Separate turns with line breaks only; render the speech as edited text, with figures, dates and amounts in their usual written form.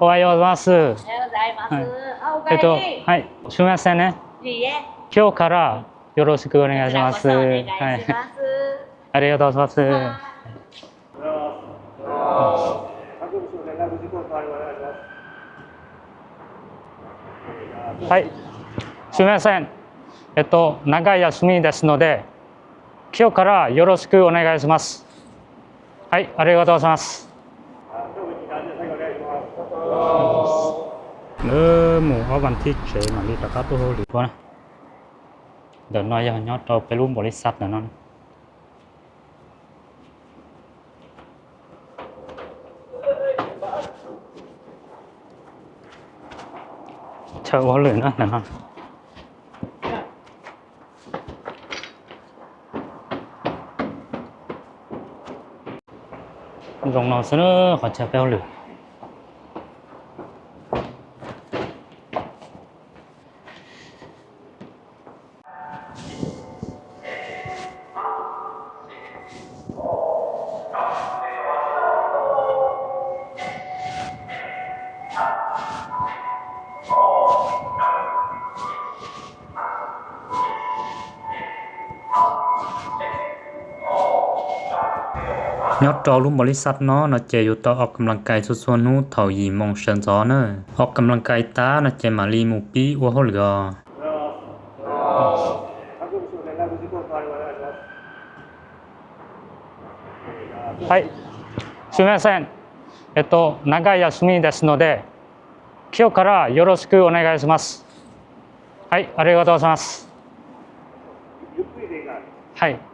おはようございます。
おはようございます。
はい、すみませんね。
いいえ。
今日からよろしくお願いします。
お願いします。
ありがとうございます。はい、すみません。長い休みですので、今日からよろしくお願いします。はい、ありがとうございます。หมู่เอาวันที่เฉยมาลีตะกัตัวหรือว่านะเดี๋ยวน้อยยอดเราไปร่วมบริษัทนะนั่นเชื่อว่าเลยนะนั่นลงนอนซะเนอะขอเชื่อไปเอาเลยยอดจอรุ่มบริษัทเนาะนะเจอยู่ต่อออกกำลังกายส่วนนู้เท่ายีมองเชิญจอเนอะออกกำลังกายตานะเจมาลีมูปีวัวเขาเหลือはい、すみません。長い休みですので、今日からよろしくお願いします。はい、ありがとうございます。はい。